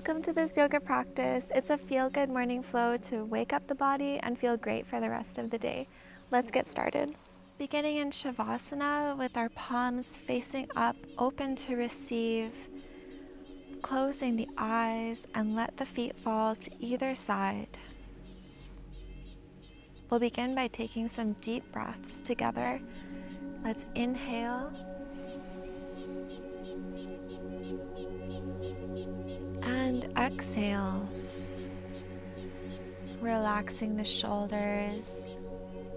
Welcome to this yoga practice. It's a feel-good morning flow to wake up the body and feel great for the rest of the day. Let's get started. Beginning in Shavasana with our palms facing up, open to receive, closing the eyes and let the feet fall to either side. We'll begin by taking some deep breaths together. Let's inhale and exhale, relaxing the shoulders,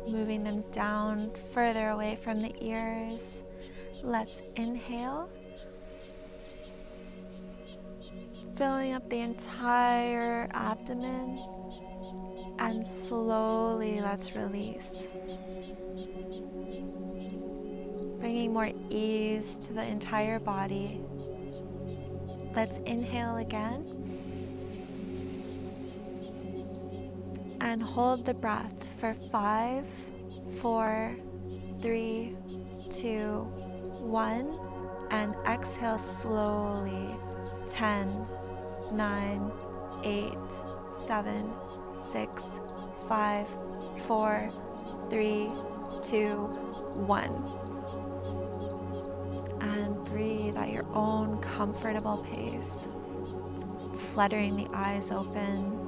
moving them down further away from the ears. Let's inhale, filling up the entire abdomen, and slowly let's release, bringing more ease to the entire body. Let's inhale again and hold the breath for 5, 4, 3, 2, 1, and exhale slowly. 10, 9, 8, 7, 6, 5, 4, 3, 2, 1. And breathe at your own comfortable pace, fluttering the eyes open.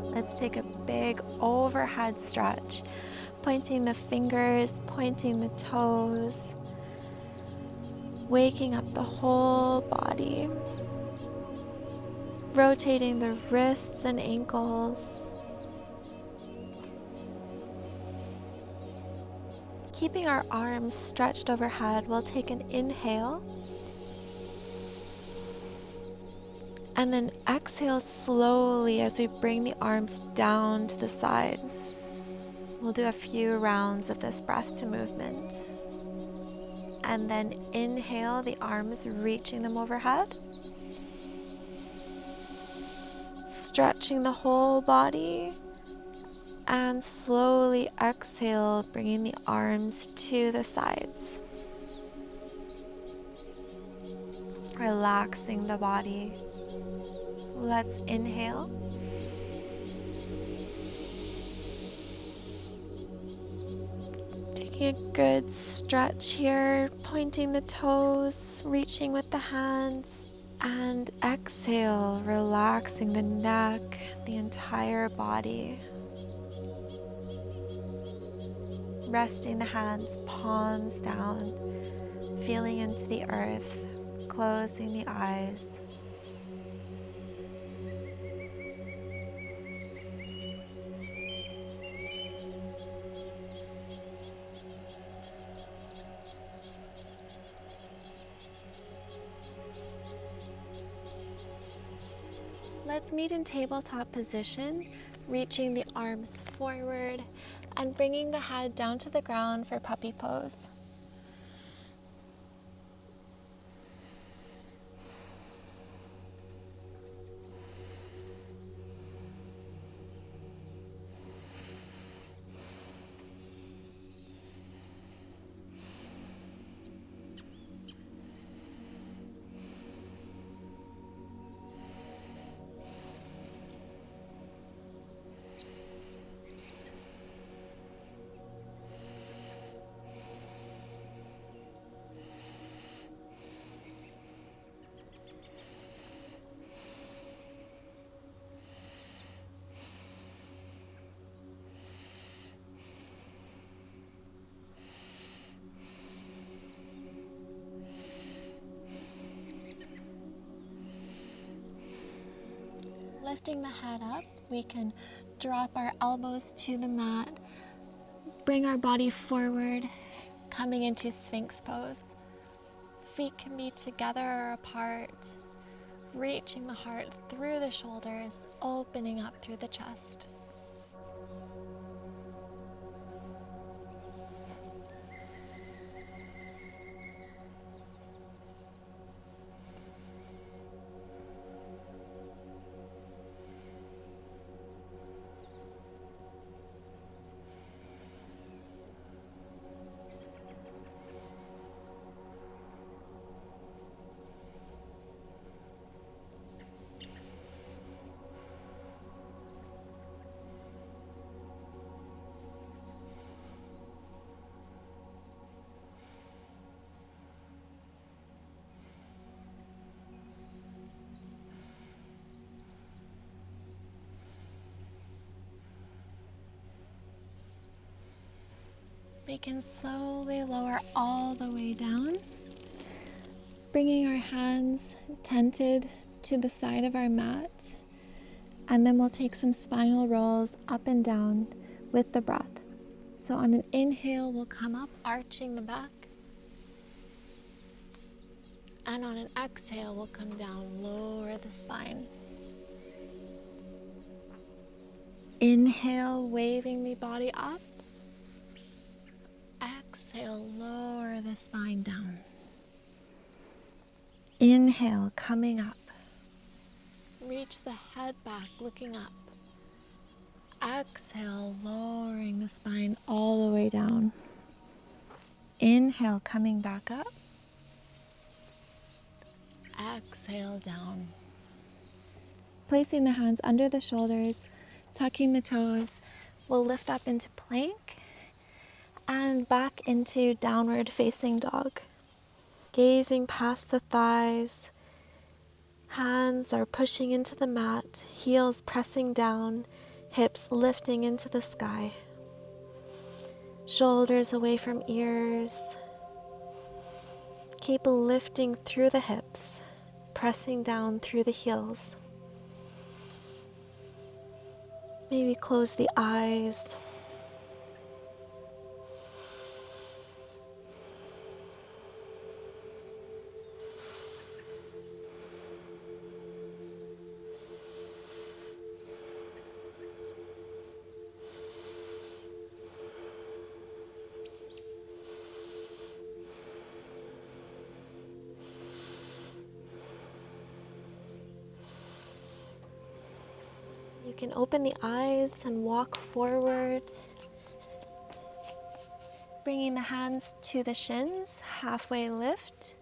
Let's take a big overhead stretch, pointing the fingers, pointing the toes, waking up the whole body, rotating the wrists and ankles. Keeping our arms stretched overhead, we'll take an inhale and then exhale slowly as we bring the arms down to the side. We'll do a few rounds of this breath to movement. And then inhale, the arms reaching them overhead. Stretching the whole body. And slowly exhale, bringing the arms to the sides. Relaxing the body. Let's inhale. Taking a good stretch here, pointing the toes, reaching with the hands, and exhale, relaxing the neck, the entire body. Resting the hands, palms down, feeling into the earth, closing the eyes. Let's meet in tabletop position, reaching the arms forward and bringing the head down to the ground for puppy pose. Lifting the head up, we can drop our elbows to the mat, bring our body forward, coming into Sphinx pose. Feet can be together or apart, reaching the heart through the shoulders, opening up through the chest. We can slowly lower all the way down, bringing our hands tented to the side of our mat, and then we'll take some spinal rolls up and down with the breath. So on an inhale, we'll come up, arching the back, and on an exhale, we'll come down, lower the spine. Inhale, waving the body up. Exhale, lower the spine down. Inhale, coming up. Reach the head back, looking up. Exhale, lowering the spine all the way down. Inhale, coming back up. Exhale, down. Placing the hands under the shoulders, tucking the toes, we'll lift up into plank and back into downward facing dog. Gazing past the thighs, hands are pushing into the mat, heels pressing down, hips lifting into the sky. Shoulders away from ears. Keep lifting through the hips, pressing down through the heels. Maybe close the eyes. You can open the eyes and walk forward, bringing the hands to the shins, halfway lift.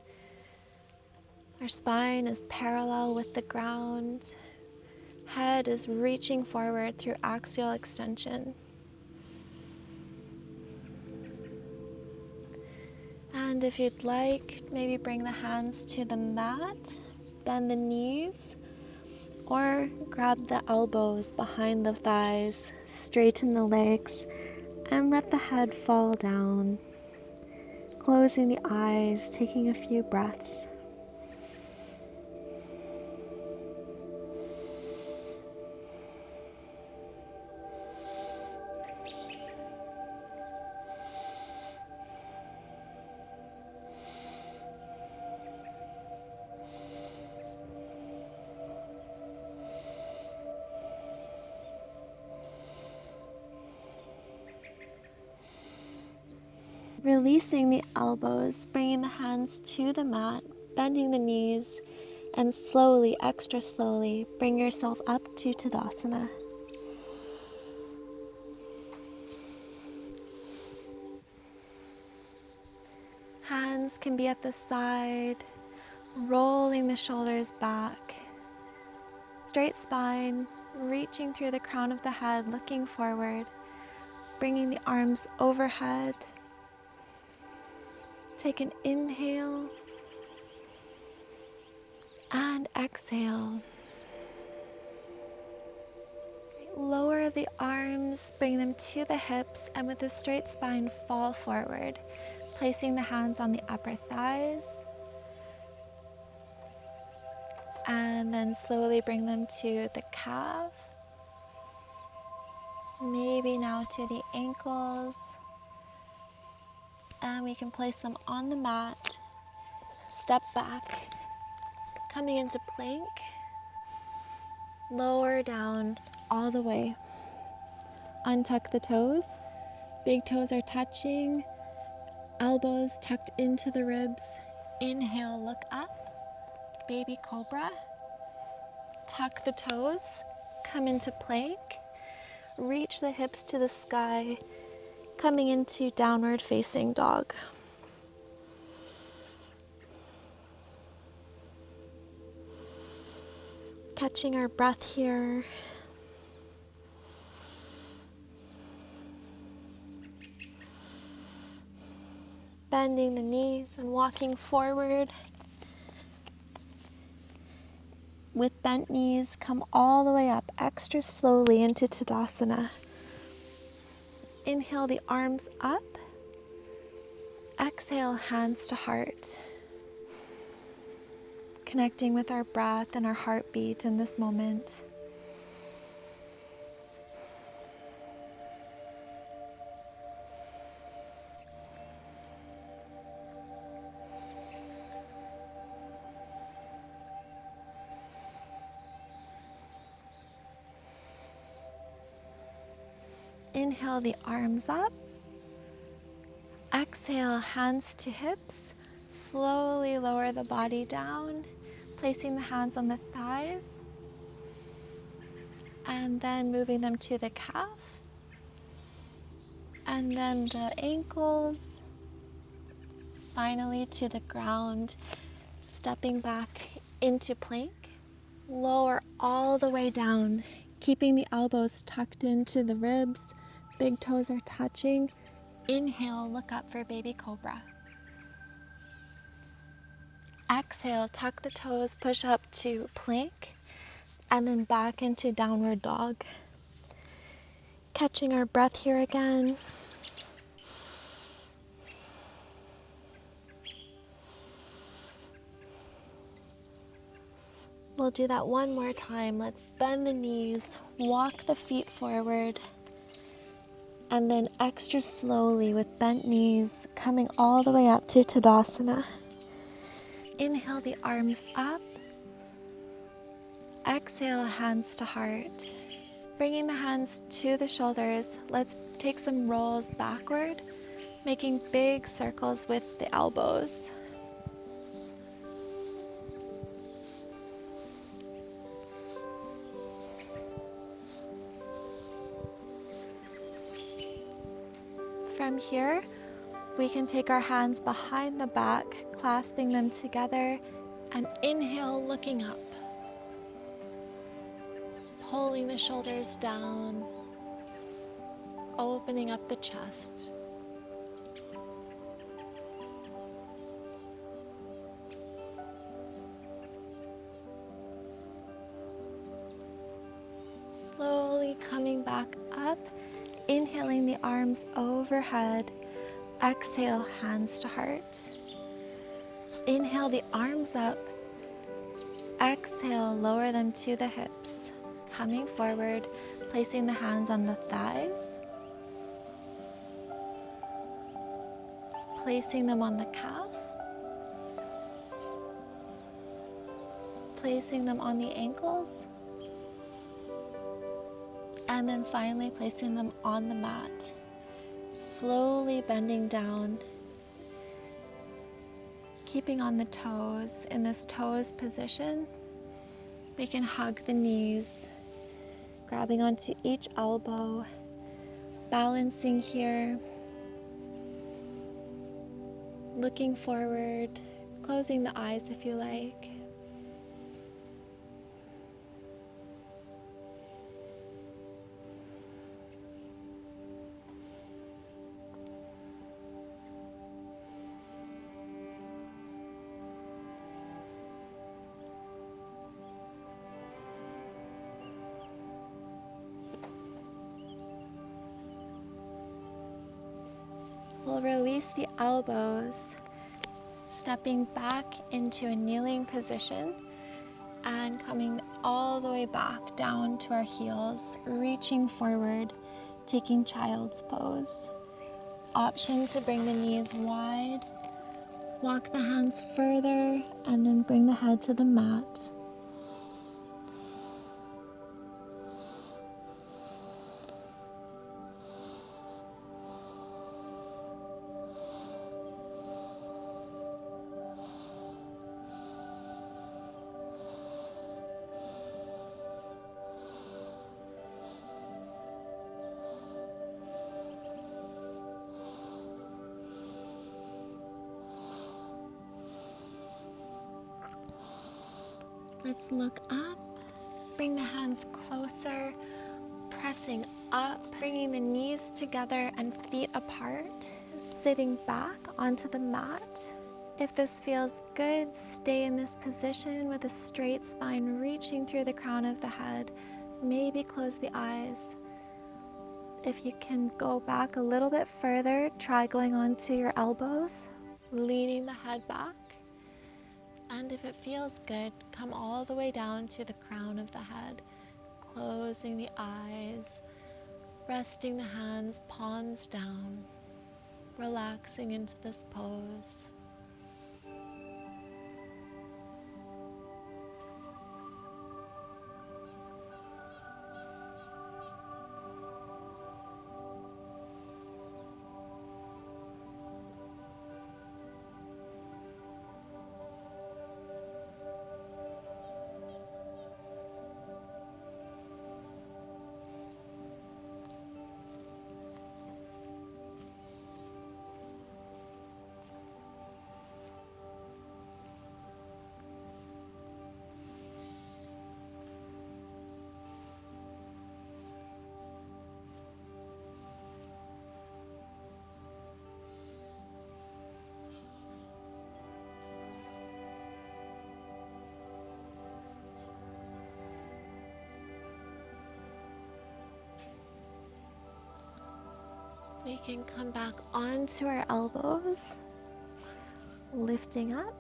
Our spine is parallel with the ground. Head is reaching forward through axial extension. And if you'd like, maybe bring the hands to the mat, bend the knees, or grab the elbows behind the thighs, straighten the legs, and let the head fall down. Closing the eyes, taking a few breaths. Releasing the elbows, bringing the hands to the mat, bending the knees, and slowly, extra slowly, bring yourself up to Tadasana. Hands can be at the side, rolling the shoulders back. Straight spine, reaching through the crown of the head, looking forward, bringing the arms overhead. Take an inhale and exhale. Lower the arms, bring them to the hips, and with a straight spine, fall forward, placing the hands on the upper thighs. And then slowly bring them to the calf. Maybe now to the ankles. And we can place them on the mat. Step back, coming into plank. Lower down all the way. Untuck the toes. Big toes are touching. Elbows tucked into the ribs. Inhale, look up. Baby Cobra. Tuck the toes. Come into plank. Reach the hips to the sky. Coming into downward facing dog. Catching our breath here. Bending the knees and walking forward. With bent knees, come all the way up, extra slowly into Tadasana. Inhale the arms up, Exhale, hands to heart. Connecting with our breath and our heartbeat in this moment. Inhale the arms up. Exhale, hands to hips. Slowly lower the body down, placing the hands on the thighs, and then moving them to the calf, and then the ankles, finally to the ground, stepping back into plank. Lower all the way down, keeping the elbows tucked into the ribs, big toes are touching. Inhale, look up for Baby Cobra. Exhale, tuck the toes, push up to plank, and then back into downward dog. Catching our breath here again. We'll do that one more time. Let's bend the knees, walk the feet forward, and then extra slowly with bent knees, coming all the way up to Tadasana. Inhale the arms up. Exhale, hands to heart. Bringing the hands to the shoulders, let's take some rolls backward, making big circles with the elbows. From here, we can take our hands behind the back, clasping them together, and inhale, looking up. Pulling the shoulders down, opening up the chest. Slowly coming back up, inhaling the arms overhead. Exhale, hands to heart. Inhale the arms up. Exhale, lower them to the hips. Coming forward, placing the hands on the thighs. Placing them on the calf. Placing them on the ankles. And then finally placing them on the mat. Slowly bending down. Keeping on the toes. In this toes position, we can hug the knees, grabbing onto each elbow, balancing here, looking forward, closing the eyes if you like. We'll release the elbows, stepping back into a kneeling position and coming all the way back down to our heels, reaching forward, taking child's pose. Option to bring the knees wide, walk the hands further, and then bring the head to the mat. Let's look up, bring the hands closer, pressing up, bringing the knees together and feet apart, sitting back onto the mat. If this feels good, stay in this position with a straight spine reaching through the crown of the head. Maybe close the eyes. If you can go back a little bit further, try going onto your elbows, leaning the head back. And if it feels good, come all the way down to the crown of the head, closing the eyes, resting the hands, palms down, relaxing into this pose. We can come back onto our elbows, lifting up,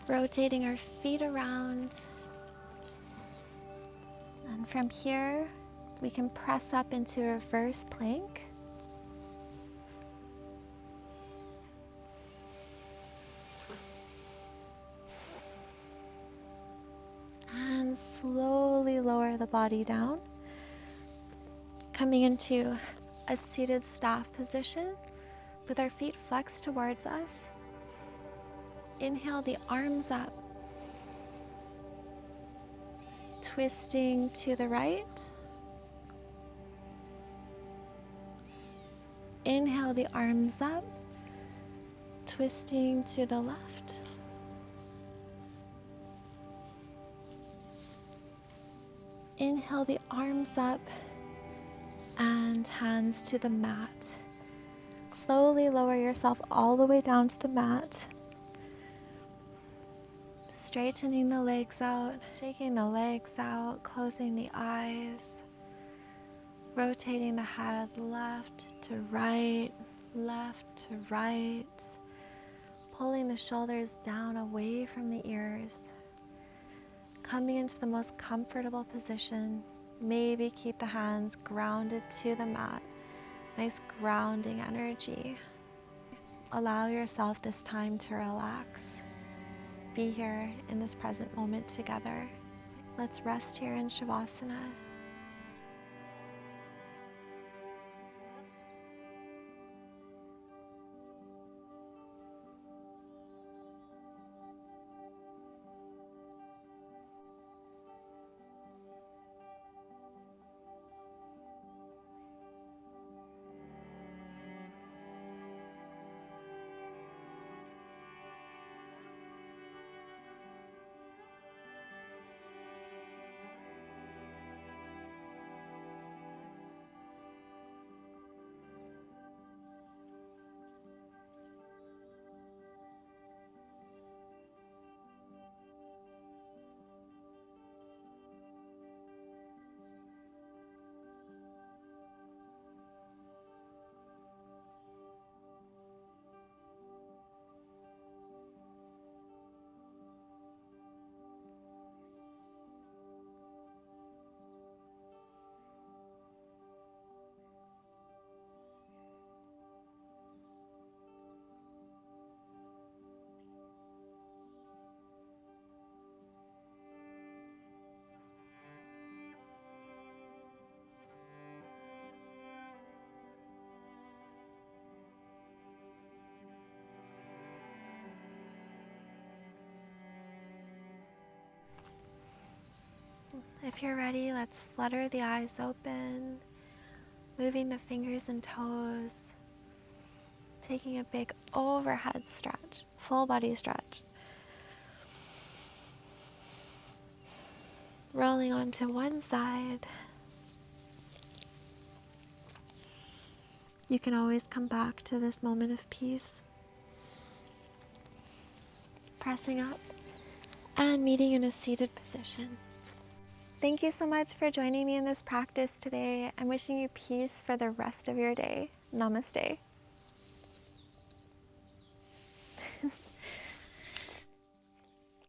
rotating our feet around. And from here, we can press up into reverse plank. And slowly lower the body down. Coming into a seated staff position with our feet flexed towards us. Inhale the arms up, twisting to the right. Inhale the arms up, twisting to the left. Inhale the arms up and hands to the mat. Slowly lower yourself all the way down to the mat. Straightening the legs out, shaking the legs out, closing the eyes, rotating the head left to right, pulling the shoulders down away from the ears, coming into the most comfortable position. Maybe keep the hands grounded to the mat. Nice grounding energy. Allow yourself this time to relax. Be here in this present moment together. Let's rest here in Shavasana. If you're ready, let's flutter the eyes open, moving the fingers and toes, taking a big overhead stretch, full body stretch. Rolling onto one side. You can always come back to this moment of peace. Pressing up and meeting in a seated position. Thank you so much for joining me in this practice today. I'm wishing you peace for the rest of your day. Namaste.